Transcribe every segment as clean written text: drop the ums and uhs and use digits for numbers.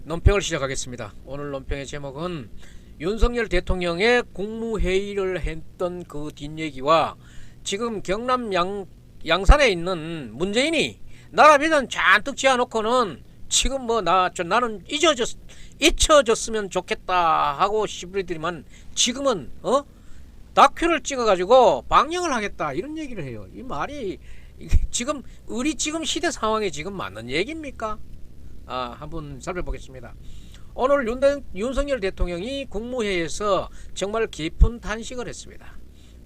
논평을 시작하겠습니다. 오늘 논평의 제목은 윤석열 대통령의 국무회의를 했던 그 뒷얘기와 지금 경남 양산에 있는 문재인이 나라 비전 잔뜩 지어놓고는 지금 나는 잊혀졌으면 좋겠다 하고 시부리더니만 지금은 다큐를 찍어가지고 방영을 하겠다 이런 얘기를 해요. 이 말이 지금 우리 지금 시대 상황에 지금 맞는 얘기입니까? 한번 살펴보겠습니다. 오늘 윤석열 대통령이 국무회의에서 정말 깊은 탄식을 했습니다.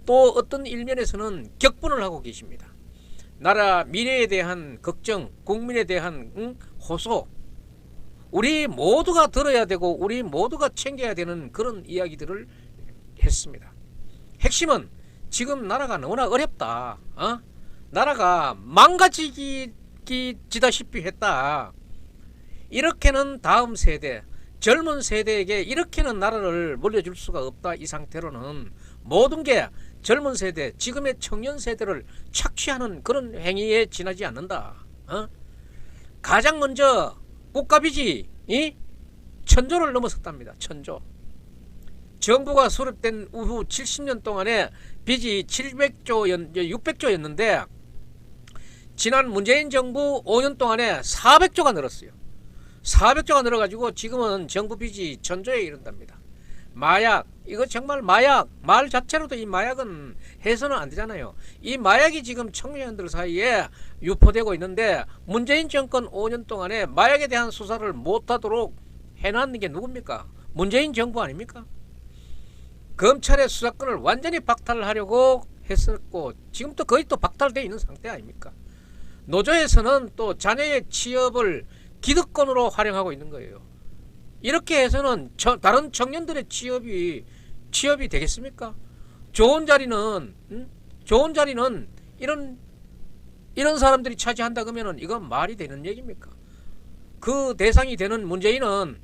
또 어떤 일면에서는 격분을 하고 계십니다. 나라 미래에 대한 걱정, 국민에 대한 호소, 우리 모두가 들어야 되고 우리 모두가 챙겨야 되는 그런 이야기들을 했습니다. 핵심은 지금 나라가 너무나 어렵다. 나라가 망가지다시피 했다. 이렇게는 다음 세대, 젊은 세대에게 이렇게는 나라를 물려줄 수가 없다. 이 상태로는 모든 게 젊은 세대, 지금의 청년 세대를 착취하는 그런 행위에 지나지 않는다. 가장 먼저 국가빚이 천조를 넘어섰답니다. 천조. 정부가 수립된 이후 70년 동안에 빚이 600조였는데 지난 문재인 정부 5년 동안에 400조가 늘었어요. 400조가 늘어가지고 지금은 정부 빚이 천조에 이른답니다. 마약, 이거 정말 마약, 말 자체로도 이 마약은 해서는 안 되잖아요. 이 마약이 지금 청년들 사이에 유포되고 있는데 문재인 정권 5년 동안에 마약에 대한 수사를 못하도록 해놨는 게 누굽니까? 문재인 정부 아닙니까? 검찰의 수사권을 완전히 박탈하려고 했었고 지금 또 거의 또 박탈되어 있는 상태 아닙니까? 노조에서는 또 자녀의 취업을 기득권으로 활용하고 있는 거예요. 이렇게 해서는 다른 청년들의 취업이 되겠습니까? 좋은 자리는 이런 사람들이 차지한다 그러면은 이건 말이 되는 얘기입니까? 그 대상이 되는 문재인은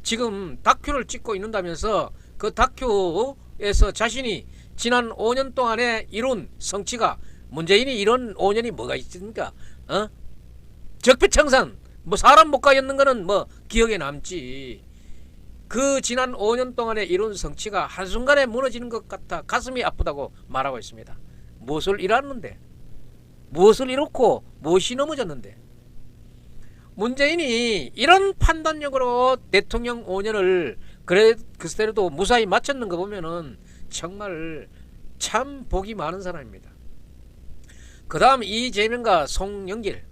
지금 다큐를 찍고 있는다면서 그 다큐에서 자신이 지난 5년 동안에 이룬 성취가 문재인이 이런 5년이 뭐가 있습니까? 적폐청산 사람 못 가였는 거는 기억에 남지. 그 지난 5년 동안에 이룬 성취가 한순간에 무너지는 것 같아 가슴이 아프다고 말하고 있습니다. 무엇을 이뤘는데? 무엇을 이뤘고 무엇이 넘어졌는데? 문재인이 이런 판단력으로 대통령 5년을 그대로도 무사히 마쳤는 거 보면은 정말 참 복이 많은 사람입니다. 그 다음 이재명과 송영길,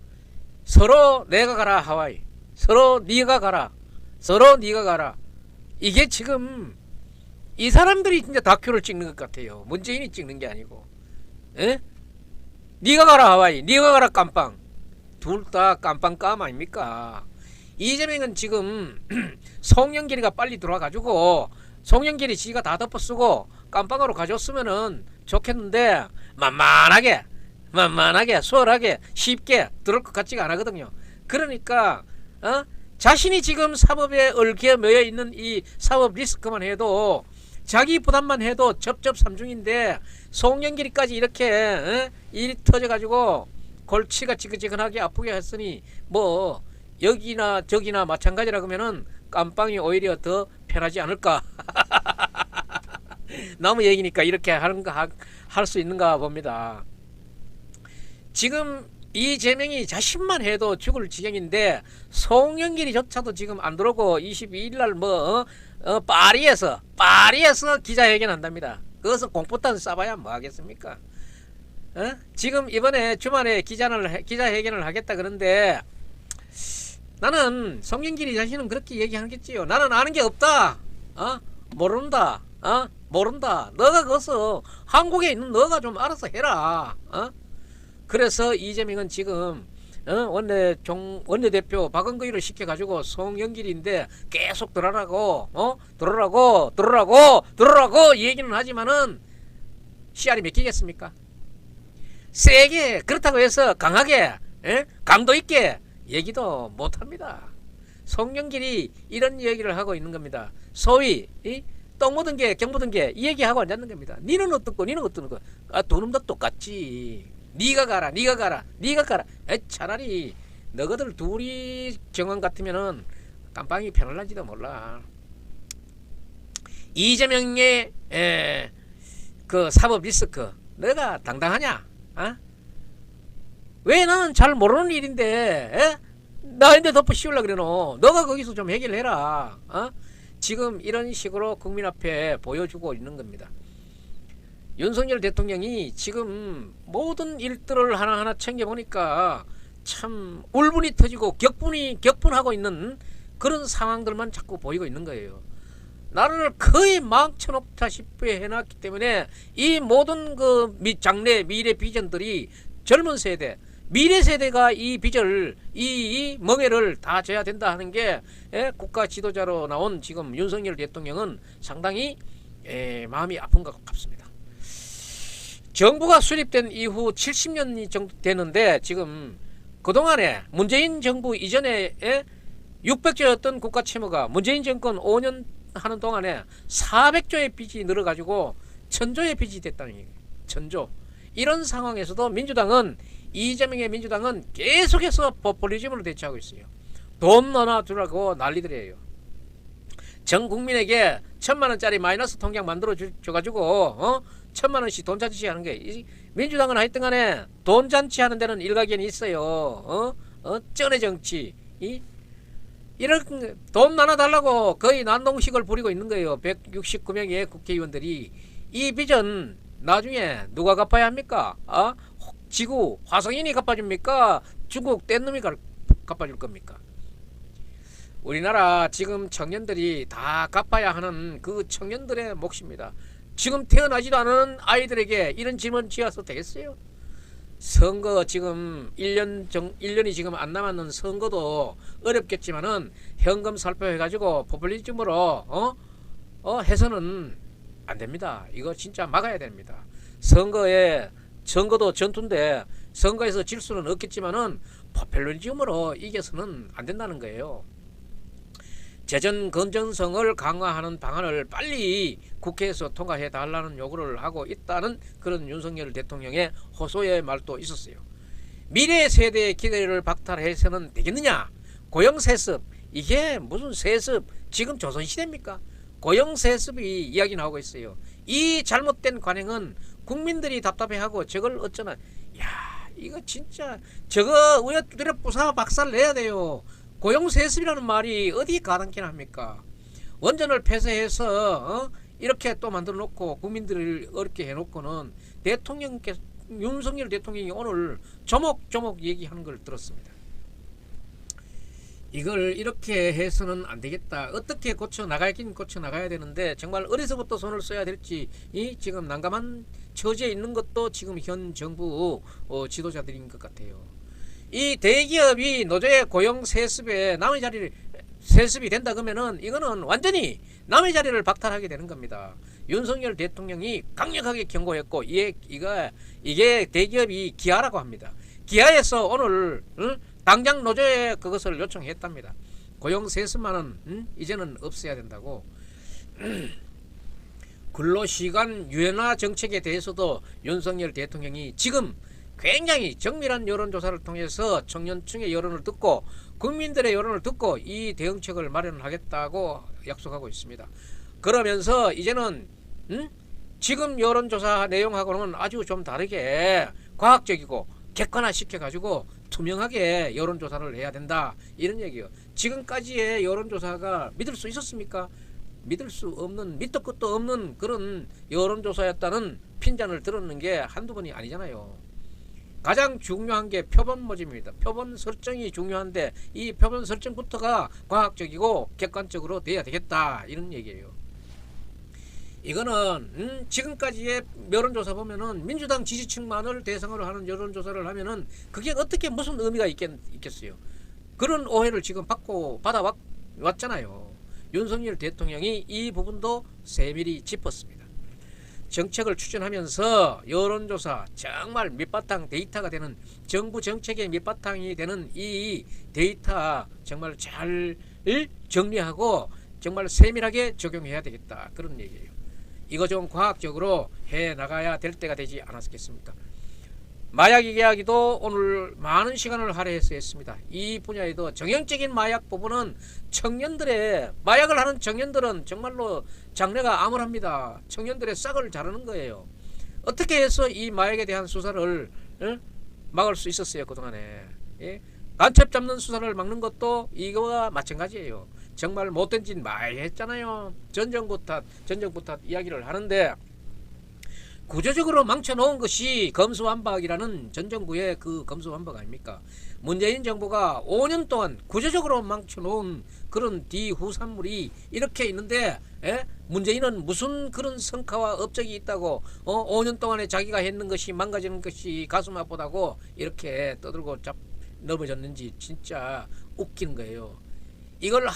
서로 내가 가라 하와이, 서로 네가 가라, 서로 네가 가라. 이게 지금 이 사람들이 진짜 다큐를 찍는 것 같아요. 문재인이 찍는 게 아니고. 네가 가라 하와이, 네가 가라 깜빵. 둘 다 깜빵 아닙니까? 이재명은 지금 송영길이가 빨리 들어와가지고 송영길이 지가 다 덮어쓰고 깜빵으로 가져왔으면은 좋겠는데 만만하게 수월하게 쉽게 들어올 것 같지가 않거든요. 그러니까 자신이 지금 사법에 얽혀 매여 있는 이 사법 리스크만 해도 자기 부담만 해도 접접삼중인데 송영길이까지 이렇게 일이 터져가지고 골치가 지근지근하게 아프게 했으니 여기나 저기나 마찬가지라 그러면은 깜빵이 오히려 더 편하지 않을까. 남의 얘기니까 이렇게 할 수 있는가 봅니다. 지금 이재명이 자신만 해도 죽을 지경인데 송영길이조차도 지금 안 들어오고 22일날 파리에서 기자회견 한답니다. 거기서 공포탄 쏴봐야 뭐 하겠습니까? 지금 이번에 주말에 기자회견을 하겠다 그런데 나는 송영길이 자신은 그렇게 얘기하겠지요. 나는 아는 게 없다. 모른다. 모른다. 너가 거기서 한국에 있는 너가 좀 알아서 해라. 그래서 이재명은 지금 원내대표 박은거이를 시켜가지고 송영길인데 계속 들어라고 얘기는 하지만은 씨알이 맺히겠습니까? 세게 그렇다고 해서 강하게 강도 있게 얘기도 못합니다. 송영길이 이런 얘기를 하고 있는 겁니다. 소위 똥 묻은 게 경 묻은 게 이 얘기하고 앉았는 겁니다. 니는 어떻고 니는 어떻고 두 놈 다 똑같지. 네가 가라. 차라리 너희들 둘이 정황 같으면은 깜빵이 편을 날지도 몰라. 이재명의 그 사법 리스크 너가 당당하냐? 어? 왜 나는 잘 모르는 일인데 나한테 덮어 씌우려고 그래노? 너가 거기서 좀 해결해라. 어? 지금 이런 식으로 국민 앞에 보여주고 있는 겁니다. 윤석열 대통령이 지금 모든 일들을 하나하나 챙겨보니까 참 울분이 터지고 격분하고 있는 그런 상황들만 자꾸 보이고 있는 거예요. 나라를 거의 망쳐놓다시피 해놨기 때문에 이 모든 그 장래 미래 비전들이 젊은 세대 미래 세대가 이 빚을 이 멍해를 다 져야 된다 하는 게 국가 지도자로 나온 지금 윤석열 대통령은 상당히 마음이 아픈 것 같습니다. 정부가 수립된 이후 70년이 정도 되는데 지금 그동안에 문재인 정부 이전에 600조였던 국가 채무가 문재인 정권 5년 하는 동안에 400조의 빚이 늘어가지고 1000조의 빚이 됐다는 얘기예요. 1000조. 이런 상황에서도 이재명의 민주당은 계속해서 포퓰리즘으로 대처하고 있어요. 돈 넣어주라고 난리들이에요. 전 국민에게 1000만원짜리 마이너스 통장 만들어 줘가지고 1000만원씩 돈 잔치 하는 게 민주당은 하여튼 간에 돈 잔치 하는 데는 일가견이 있어요. 쩐의 정치. 이런 돈 나눠달라고 거의 난동식을 부리고 있는 거예요. 169명의 국회의원들이. 이 빚은 나중에 누가 갚아야 합니까? 지구 화성인이 갚아줍니까? 중국 뗀 놈이 갚아줄 겁니까? 우리나라 지금 청년들이 다 갚아야 하는 그 청년들의 몫입니다. 지금 태어나지도 않은 아이들에게 이런 질문 지어서 되겠어요? 선거 지금 1년이 지금 안 남았는 선거도 어렵겠지만은 현금 살포해가지고 포퓰리즘으로 해서는 안 됩니다. 이거 진짜 막아야 됩니다. 선거도 전투인데 선거에서 질 수는 없겠지만은 포퓰리즘으로 이겨서는 안 된다는 거예요. 재정 건전성을 강화하는 방안을 빨리 국회에서 통과해 달라는 요구를 하고 있다는 그런 윤석열 대통령의 호소의 말도 있었어요. 미래 세대의 기대를 박탈해서는 되겠느냐? 고용세습, 이게 무슨 세습? 지금 조선시대입니까? 고용세습이 이야기 나오고 있어요. 이 잘못된 관행은 국민들이 답답해하고 저걸 어쩌나, 야, 이거 진짜 저거 우리가 부사 박살 내야 돼요. 고용세습이라는 말이 어디 가당키나 합니까? 원전을 폐쇄해서 이렇게 또 만들어 놓고 국민들을 어렵게 해놓고는 윤석열 대통령이 오늘 조목조목 얘기하는 걸 들었습니다. 이걸 이렇게 해서는 안 되겠다. 어떻게 고쳐나가긴 고쳐나가야 되는데 정말 어디서부터 손을 써야 될지 지금 난감한 처지에 있는 것도 지금 현 정부 지도자들인 것 같아요. 이 대기업이 노조의 고용 세습에 남의 자리를 세습이 된다 그러면은 이거는 완전히 남의 자리를 박탈하게 되는 겁니다. 윤석열 대통령이 강력하게 경고했고 이게 대기업이 기아라고 합니다. 기아에서 오늘 당장 노조에 그것을 요청했답니다. 고용 세습만은 이제는 없애야 된다고. 근로시간 유연화 정책에 대해서도 윤석열 대통령이 지금 굉장히 정밀한 여론조사를 통해서 청년층의 여론을 듣고 국민들의 여론을 듣고 이 대응책을 마련하겠다고 약속하고 있습니다. 그러면서 이제는 지금 여론조사 내용하고는 아주 좀 다르게 과학적이고 객관화시켜가지고 투명하게 여론조사를 해야 된다 이런 얘기예요. 지금까지의 여론조사가 믿을 수 있었습니까? 믿을 수 없는 밑도 끝도 없는 그런 여론조사였다는 핀잔을 들었는 게 한두 번이 아니잖아요. 가장 중요한 게 표본 모집입니다. 표본 설정이 중요한데 이 표본 설정부터가 과학적이고 객관적으로 돼야 되겠다 이런 얘기예요. 이거는 지금까지의 여론조사 보면은 민주당 지지층만을 대상으로 하는 여론조사를 하면은 그게 어떻게 무슨 의미가 있겠어요. 그런 오해를 지금 받아왔잖아요. 윤석열 대통령이 이 부분도 세밀히 짚었습니다. 정책을 추진하면서 여론조사 정말 밑바탕 데이터가 되는 정부 정책의 밑바탕이 되는 이 데이터 정말 잘 정리하고 정말 세밀하게 적용해야 되겠다 그런 얘기예요. 이거 좀 과학적으로 해 나가야 될 때가 되지 않았겠습니까? 마약 이야기도 오늘 많은 시간을 할애해서 했습니다. 이 분야에도 정형적인 마약 부분은 청년들의 마약을 하는 청년들은 정말로 장래가 암울합니다. 청년들의 싹을 자르는 거예요. 어떻게 해서 이 마약에 대한 수사를 막을 수 있었어요 그동안에. 예? 간첩 잡는 수사를 막는 것도 이거와 마찬가지예요. 정말 못된 짓 많이 했잖아요. 전정부 탓 이야기를 하는데 구조적으로 망쳐놓은 것이 검수완박이라는 전 정부의 그 검수완박 아닙니까? 문재인 정부가 5년 동안 구조적으로 망쳐놓은 그런 뒤후산물이 이렇게 있는데 문재인은 무슨 그런 성과와 업적이 있다고 5년 동안에 자기가 했는 것이 망가지는 것이 가슴 아프다고 이렇게 떠들고 넘어졌는지 진짜 웃기는 거예요. 이걸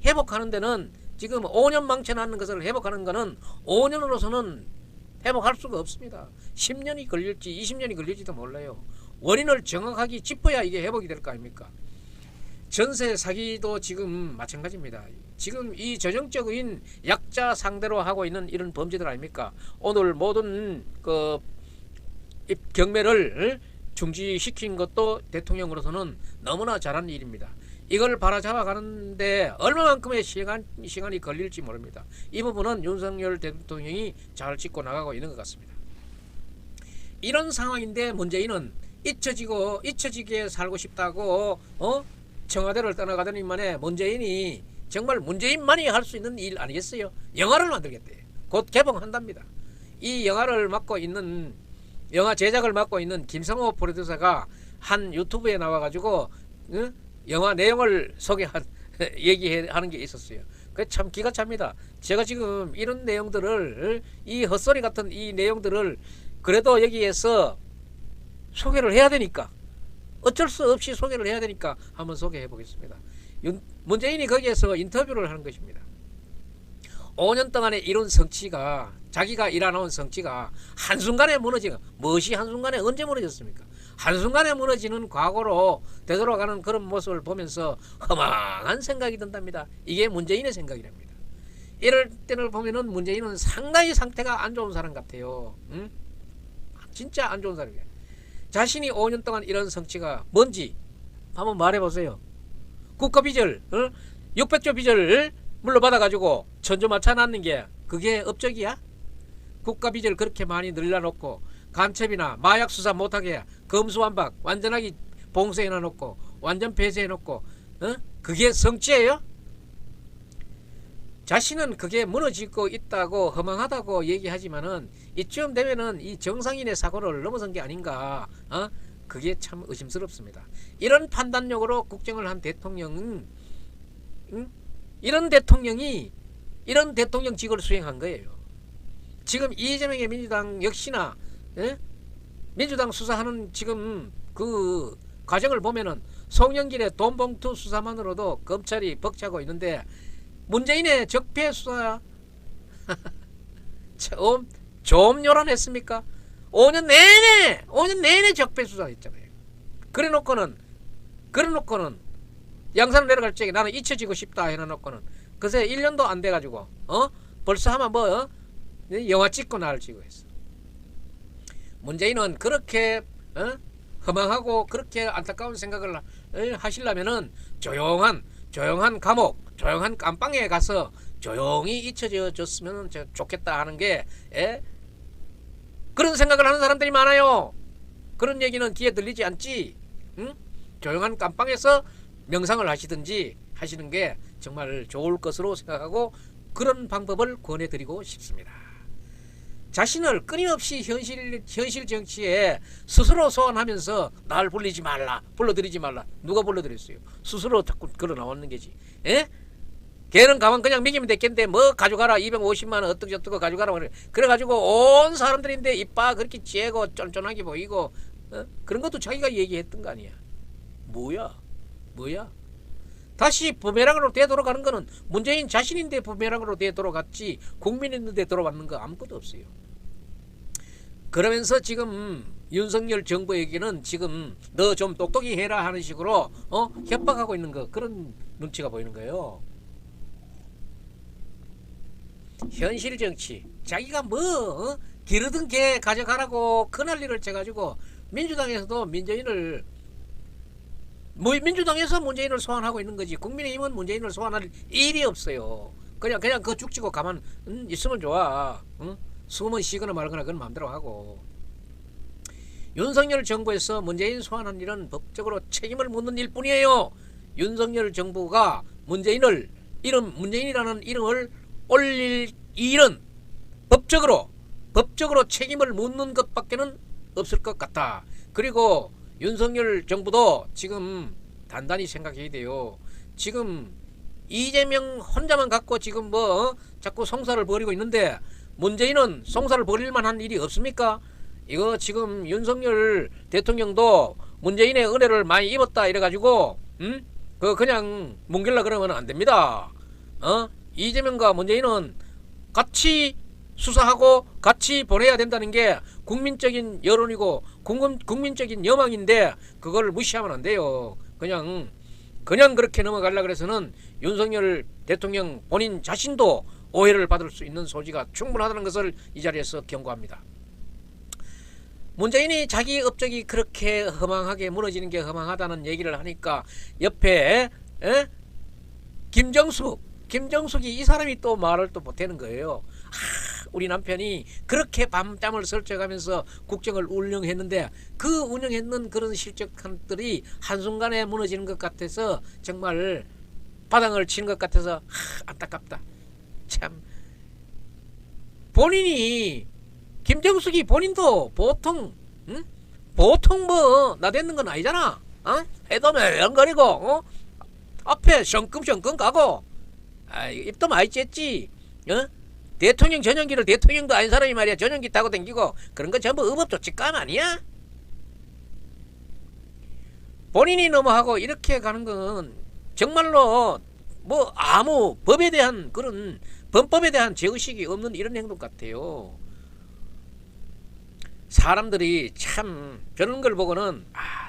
회복하는 데는 지금 5년 망쳐놨는 것을 회복하는 거는 5년으로서는 회복할 수가 없습니다. 10년이 걸릴지 20년이 걸릴지도 몰라요. 원인을 정확하게 짚어야 이게 회복이 될 거 아닙니까? 전세 사기도 지금 마찬가지입니다. 지금 이 전형적인 약자 상대로 하고 있는 이런 범죄들 아닙니까? 오늘 모든 그 경매를 중지시킨 것도 대통령으로서는 너무나 잘한 일입니다. 이걸 바로잡아 가는데 얼마만큼의 시간이 걸릴지 모릅니다. 이 부분은 윤석열 대통령이 잘 짚고 나가고 있는 것 같습니다. 이런 상황인데 문재인은 잊혀지게 살고 싶다고 청와대를 떠나가더니만에 문재인이 정말 문재인만이 할 수 있는 일 아니겠어요? 영화를 만들겠대. 곧 개봉한답니다. 이 영화를 맡고 있는 영화 제작을 맡고 있는 김성호 프로듀서가 한 유튜브에 나와가지고 영화 내용을 얘기하는 게 있었어요. 그 참 기가 찹니다. 제가 지금 이런 내용들을 이 헛소리 같은 이 내용들을 그래도 여기에서 소개를 해야 되니까 어쩔 수 없이 소개를 해야 되니까 한번 소개해 보겠습니다. 문재인이 거기에서 인터뷰를 하는 것입니다. 5년 동안에 이룬 성취가 자기가 일어나온 성취가 한순간에 무너지는 무엇이 한순간에 언제 무너졌습니까? 한순간에 무너지는 과거로 되돌아가는 그런 모습을 보면서 허망한 생각이 든답니다. 이게 문재인의 생각이랍니다. 이럴 때를 보면은 문재인은 상당히 상태가 안 좋은 사람 같아요. 응? 진짜 안 좋은 사람이에요. 자신이 5년 동안 이런 성취가 뭔지 한번 말해보세요. 국가비절 600조 비절 물러받아가지고 천조마차 낳는 게 그게 업적이야? 국가비절 그렇게 많이 늘려놓고 간첩이나 마약 수사 못하게 검수완박 완전하게 봉쇄해놓고 완전 폐쇄해놓고 그게 성취예요? 자신은 그게 무너지고 있다고 허망하다고 얘기하지만은 이쯤 되면은 이 정상인의 사고를 넘어선 게 아닌가 그게 참 의심스럽습니다. 이런 판단력으로 국정을 한 대통령은 이런 대통령직을 수행한 거예요. 지금 이재명의 민주당 역시나 민주당 수사하는 지금 그 과정을 보면은 송영길의 돈봉투 수사만으로도 검찰이 벅차고 있는데 문재인의 적폐 수사 좀 요란했습니까? 5년 내내 적폐 수사했잖아요. 그래놓고는 양산을 내려갈 적에 나는 잊혀지고 싶다 해놓고는 그새 1년도 안 돼가지고 벌써 하면 영화 찍고 나를 찍고 했어. 문재인은 그렇게 허망하고 그렇게 안타까운 생각을 하시려면은 조용한 감옥, 조용한 감방에 가서 조용히 잊혀져 줬으면 좋겠다 하는 게 그런 생각을 하는 사람들이 많아요. 그런 얘기는 귀에 들리지 않지. 조용한 감방에서 명상을 하시든지 하시는 게 정말 좋을 것으로 생각하고 그런 방법을 권해드리고 싶습니다. 자신을 끊임없이 현실 정치에 스스로 소환하면서 날 불러들이지 말라. 누가 불러들였어요? 스스로 자꾸 걸어 나오는 게지. 걔는 가만 그냥 먹이면 됐겠는데 뭐 가져가라 250만원 어떻게 가져가라 그래가지고 온 사람들인데 이빠 그렇게 째고 쫀쫀하게 보이고 그런 것도 자기가 얘기했던 거 아니야. 뭐야 다시 부메랑으로 되돌아가는 거는 문재인 자신인데 부메랑으로 되돌아갔지 국민 있는데 돌아왔는 거 아무것도 없어요. 그러면서 지금 윤석열 정부에게는 지금 너 좀 똑똑히 해라 하는 식으로 협박하고 있는 거 그런 눈치가 보이는 거예요. 현실 정치 자기가 기르던 개 가져가라고 그 난리를 쳐가지고 민주당에서도 민주당에서 문재인을 소환하고 있는 거지. 국민의힘은 문재인을 소환할 일이 없어요. 그냥 그거 죽지고 가만 있으면 좋아. 응? 숨은 쉬거나 말거나 그건 마음대로 하고. 윤석열 정부에서 문재인 소환한 일은 법적으로 책임을 묻는 일뿐이에요. 윤석열 정부가 문재인이라는 이름을 올릴 일은 법적으로 책임을 묻는 것밖에는 없을 것 같다. 그리고 윤석열 정부도 지금 단단히 생각해야 돼요. 지금 이재명 혼자만 갖고 지금 자꾸 송사를 벌이고 있는데 문재인은 송사를 벌일 만한 일이 없습니까? 이거 지금 윤석열 대통령도 문재인의 은혜를 많이 입었다 이래가지고 그냥 뭉갤라 그러면 안 됩니다. 이재명과 문재인은 같이 수사하고 같이 보내야 된다는 게 국민적인 여론이고 국민적인 여망인데 그걸 무시하면 안 돼요. 그냥 그렇게 넘어가려고 해서는 윤석열 대통령 본인 자신도 오해를 받을 수 있는 소지가 충분하다는 것을 이 자리에서 경고합니다. 문재인이 자기 업적이 그렇게 허망하게 무너지는 게 허망하다는 얘기를 하니까 옆에 김정숙이 이 사람이 또 말을 또 못하는 거예요. 우리 남편이 그렇게 밤잠을 설쳐가면서 국정을 운영했는데 그 운영했는 그런 실적들이 한순간에 무너지는 것 같아서 정말 바닥을 치는 것 같아서 안타깝다. 참 김정숙이 본인도 보통 나대는 건 아니잖아. 해도 멜렁거리고 앞에 성큼성큼 가고 입도 많이 쬐지. 대통령 전용기를 대통령도 아닌 사람이 말이야 전용기 타고 다니고 그런 거 전부 의법조치감 아니야? 본인이 넘어하고 이렇게 가는 건 정말로 아무 법에 대한 그런 범법에 대한 제의식이 없는 이런 행동 같아요. 사람들이 참 저런 걸 보고는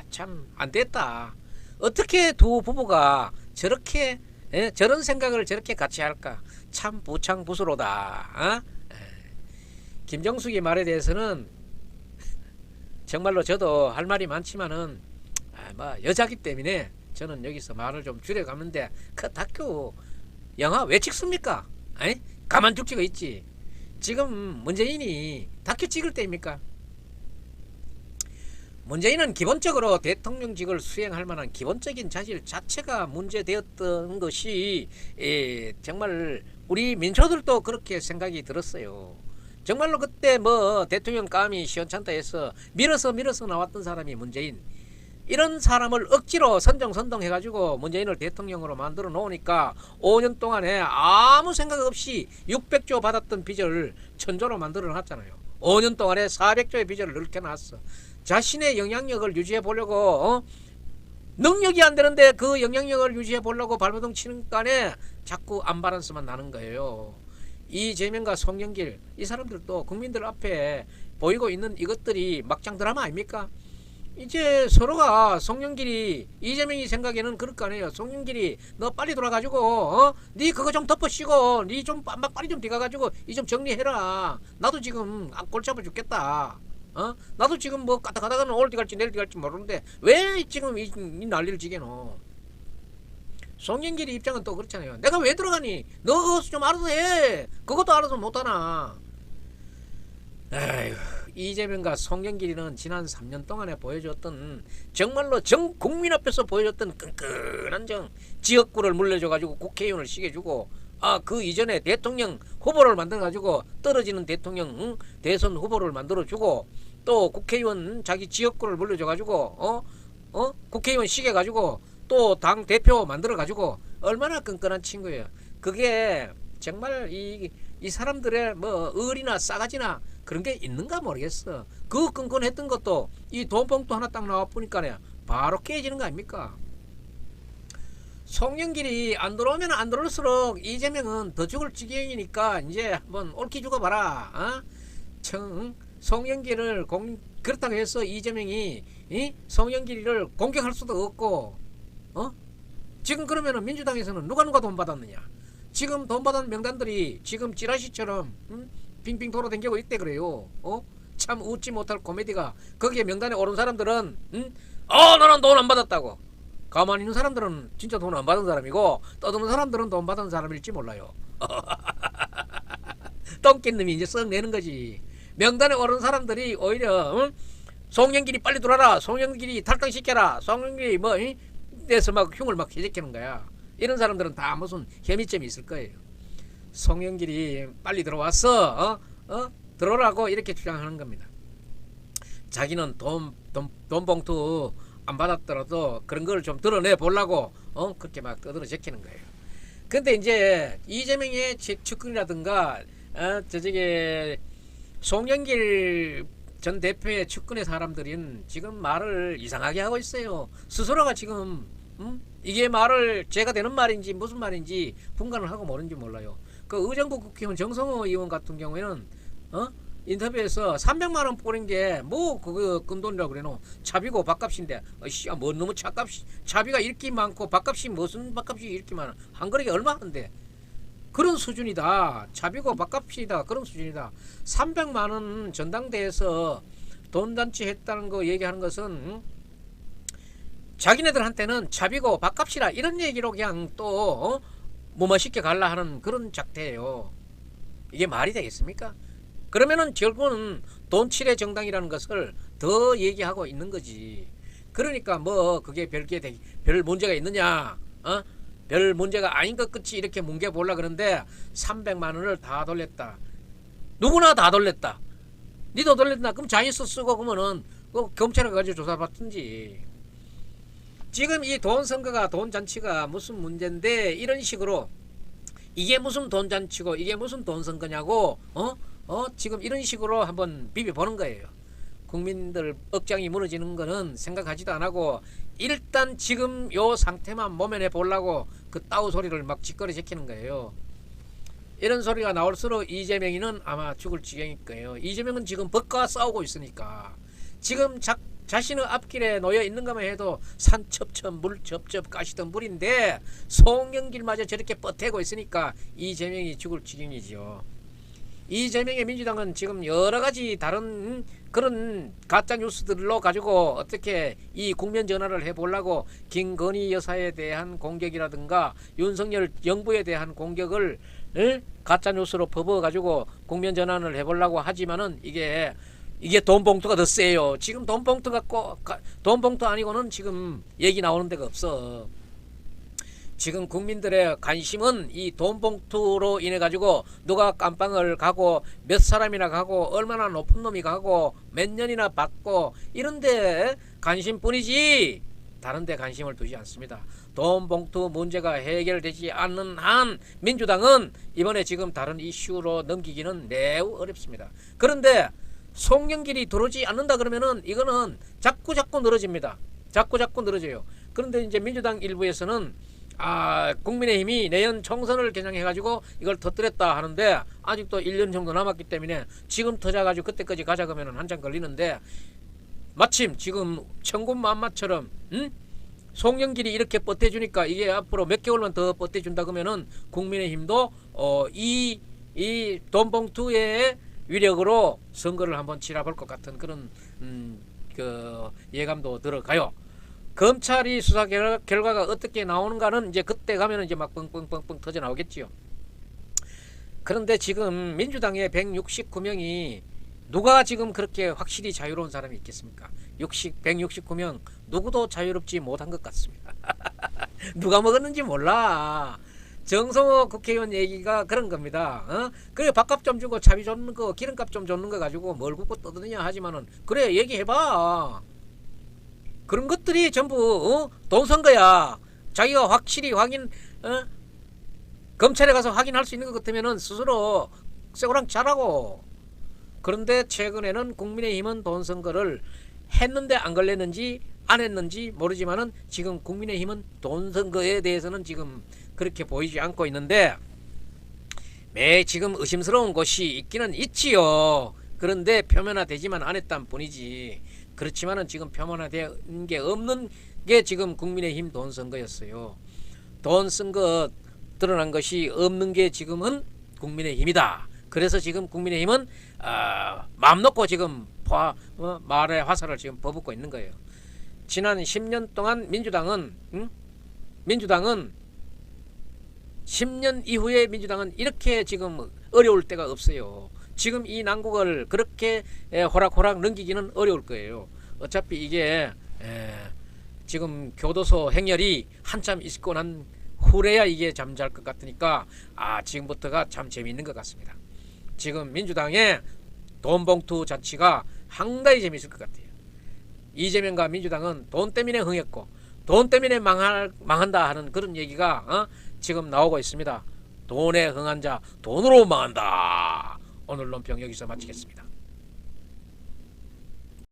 참 안됐다. 어떻게 두 부부가 저렇게 저런 생각을 저렇게 같이 할까? 참 부창부수로다. 김정숙의 말에 대해서는 정말로 저도 할 말이 많지만은 여자기 때문에 저는 여기서 말을 좀 줄여가는데 그 다큐 영화 왜 찍습니까? 가만 죽지가 있지. 지금 문재인이 다큐 찍을 때입니까? 문재인은 기본적으로 대통령직을 수행할 만한 기본적인 자질 자체가 문제되었던 것이 정말 우리 민초들도 그렇게 생각이 들었어요. 정말로 그때 대통령 감이 시원찮다 해서 밀어서 나왔던 사람이 문재인. 이런 사람을 억지로 선동해가지고 문재인을 대통령으로 만들어 놓으니까 5년 동안에 아무 생각 없이 600조 받았던 빚을 1000조로 만들어 놨잖아요. 5년 동안에 400조의 빚을 넓게 놨어. 자신의 영향력을 유지해 보려고 능력이 안 되는데 그 영향력을 유지해 보려고 발버둥 치는 간에 자꾸 안바란스만 나는 거예요. 이재명과 송영길 이 사람들도 국민들 앞에 보이고 있는 이것들이 막장 드라마 아닙니까? 이제 서로가 송영길이 이재명이 생각에는 그럴 거 아니에요. 송영길이 너 빨리 돌아가지고 니 그거 좀 덮으시고 니 좀 빨리 좀 뒤가가지고 이 좀 정리해라. 나도 지금 골 잡아 죽겠다. 나도 지금 가다가는 오늘 갈지 내일 갈지 모르는데 왜 지금 이 난리를 지게노. 송영길이 입장은 또 그렇잖아요. 내가 왜 들어가니? 너 그거 좀 알아서 해. 그것도 알아서 못하나. 에휴, 이재명과 송영길이는 지난 3년 동안에 보여줬던 정말로 전 국민 앞에서 보여줬던 끈끈한 지역구를 물려줘가지고 국회의원을 시켜주고 그 이전에 대통령 후보를 만들어가지고 떨어지는 대통령 대선 후보를 만들어주고 또 국회의원 자기 지역구를 물려줘가지고 국회의원 시켜가지고 또 당 대표 만들어가지고 얼마나 끈끈한 친구예요. 그게 정말 이 사람들의 의리나 싸가지나 그런 게 있는가 모르겠어. 그 끈끈했던 것도 이 돈봉투 하나 딱 나와 보니까 바로 깨지는 거 아닙니까? 송영길이 안 들어오면 안 들어올수록 이재명은 더 죽을 지경이니까 이제 한번 옳게 죽어봐라. 송영길을 그렇다고 해서 이재명이 송영길을 공격할 수도 없고 지금 그러면은 민주당에서는 누가 돈 받았느냐? 지금 돈 받은 명단들이 지금 찌라시처럼 빙빙 돌아다니고 있대 그래요. 참 웃지 못할 코미디가 거기에 명단에 오른 사람들은 나는 돈 안 받았다고. 가만히 있는 사람들은 진짜 돈 안 받은 사람이고 떠드는 사람들은 돈 받은 사람일지 몰라요. 똥깻님이 이제 썩 내는 거지. 명단에 오른 사람들이 오히려 송영길이 빨리 돌아라, 송영길이 탈당시켜라, 송영길이 뭐 내서 막 흉을 막 해제키는 거야. 이런 사람들은 다 무슨 혐의점이 있을 거예요. 송영길이 빨리 들어와서 들어오라고 이렇게 주장하는 겁니다. 자기는 돈 봉투 안 받았더라도 그런 걸 좀 드러내 보려고 그렇게 막 떠들어 제키는 거예요. 근데 이제 이재명의 측근이라든가 저쪽에 송영길 전 대표의 측근의 사람들은 지금 말을 이상하게 하고 있어요. 스스로가 지금 이게 말을 제가 되는 말인지 무슨 말인지 분간을 하고 모르는지 몰라요. 그 의정부 국회의원 정성호 의원 같은 경우에는 인터뷰에서 300만 원 뿌린 게 뭐 그거 금돈이라고 그래노. 차비고 밥값인데 뭐 너무 차비가 이렇게 많고 밥값이 무슨 밥값이 이렇게 많아. 한 그릇에 얼마 하는데. 그런 수준이다. 차비고 밥값이다. 그런 수준이다. 300만 원 전당대에서 돈잔치 했다는 거 얘기하는 것은 자기네들한테는 차비고 밥값이라 이런 얘기로 그냥 또 무마시켜 갈라 하는 그런 작태예요. 이게 말이 되겠습니까? 그러면은 결국은 돈칠의 정당이라는 것을 더 얘기하고 있는 거지. 그러니까 뭐 그게 별 문제가 있느냐? 별 문제가 아닌 것 끝이 이렇게 뭉개보려고 그러는데 300만 원을 다 돌렸다. 누구나 다 돌렸다. 니도 돌렸나? 그럼 자기서 쓰고 그러면은 검찰에 가지고 조사받든지. 지금 이 돈 선거가 돈 잔치가 무슨 문제인데 이런 식으로 이게 무슨 돈 잔치고 이게 무슨 돈 선거냐고 지금 이런 식으로 한번 비벼보는 거예요. 국민들 억장이 무너지는 거는 생각하지도 안 하고 일단 지금 요 상태만 모면해 보려고 그 따우 소리를 막 짓거리 제키는 거예요. 이런 소리가 나올수록 이재명이는 아마 죽을 지경일 거예요. 이재명은 지금 법과 싸우고 있으니까 지금 자신의 앞길에 놓여 있는 것만 해도 산 첩첩 물 첩첩 가시던 물인데 송영길마저 저렇게 뻗대고 있으니까 이재명이 죽을 지경이죠. 이재명의 민주당은 지금 여러가지 다른 그런 가짜 뉴스들로 가지고 어떻게 이 국면 전환을 해보려고 김건희 여사에 대한 공격이라든가 윤석열 정부에 대한 공격을 가짜 뉴스로 퍼부어가지고 국면 전환을 해보려고 하지만은 이게 돈 봉투가 더 세요. 지금 돈 봉투 갖고 돈 봉투 아니고는 지금 얘기 나오는 데가 없어. 지금 국민들의 관심은 이 돈 봉투로 인해 가지고 누가 깜빵을 가고 몇 사람이나 가고 얼마나 높은 놈이 가고 몇 년이나 받고 이런데 관심뿐이지 다른 데 관심을 두지 않습니다. 돈 봉투 문제가 해결되지 않는 한 민주당은 이번에 지금 다른 이슈로 넘기기는 매우 어렵습니다. 그런데 송영길이 들어오지 않는다 그러면은 이거는 자꾸 늘어집니다. 자꾸 늘어져요. 그런데 이제 민주당 일부에서는 국민의힘이 내년 총선을 겨냥해가지고 이걸 터뜨렸다 하는데 아직도 1년 정도 남았기 때문에 지금 터져가지고 그때까지 가자 그러면 한참 걸리는데 마침 지금 천군만마처럼 송영길이 이렇게 뻗대주니까 이게 앞으로 몇 개월만 더 뻗대준다 그러면은 국민의힘도 이 돈 봉투의 위력으로 선거를 한번 치러볼 것 같은 그런 그 예감도 들어가요. 검찰이 수사 결과가 어떻게 나오는가는 이제 그때 가면은 이제 막 뻥뻥뻥뻥 터져 나오겠지요. 그런데 지금 민주당의 169명이 누가 지금 그렇게 확실히 자유로운 사람이 있겠습니까? 169명 누구도 자유롭지 못한 것 같습니다. 누가 먹었는지 몰라. 정성호 국회의원 얘기가 그런 겁니다. 그래 밥값 좀 주고 차비 줬는 거 기름값 좀 줬는 거 가지고 뭘 굽고 떠드느냐 하지만은 그래 얘기해봐. 그런 것들이 전부 돈 선거야. 자기가 확실히 검찰에 가서 확인할 수 있는 것 같으면은 스스로 쇠고랑 잘하고. 그런데 최근에는 국민의힘은 돈 선거를 했는데 안 걸렸는지 안 했는지 모르지만은 지금 국민의힘은 돈 선거에 대해서는 지금 그렇게 보이지 않고 있는데 매 지금 의심스러운 곳이 있기는 있지요. 그런데 표면화되지만 않았단 뿐이지. 그렇지만은 지금 표면화된 게 없는 게 지금 국민의힘 돈 선거였어요. 돈 선거 드러난 것이 없는 게 지금은 국민의힘이다. 그래서 지금 국민의힘은 마음 놓고 지금 말의 화살을 지금 퍼붓고 있는 거예요. 지난 10년 동안 민주당은 10년 이후에 민주당은 이렇게 지금 어려울 때가 없어요. 지금 이 난국을 그렇게 호락호락 넘기기는 어려울 거예요. 어차피 이게 지금 교도소 행렬이 한참 있고 난 후래야 이게 잠잘 것 같으니까 지금부터가 참 재미있는 것 같습니다. 지금 민주당의 돈봉투 잔치가 상당히 재미있을 것 같아요. 이재명과 민주당은 돈 때문에 흥했고 돈 때문에 망한다 하는 그런 얘기가 지금 나오고 있습니다. 돈에 흥한 자 돈으로 망한다. 오늘 논평 여기서 마치겠습니다.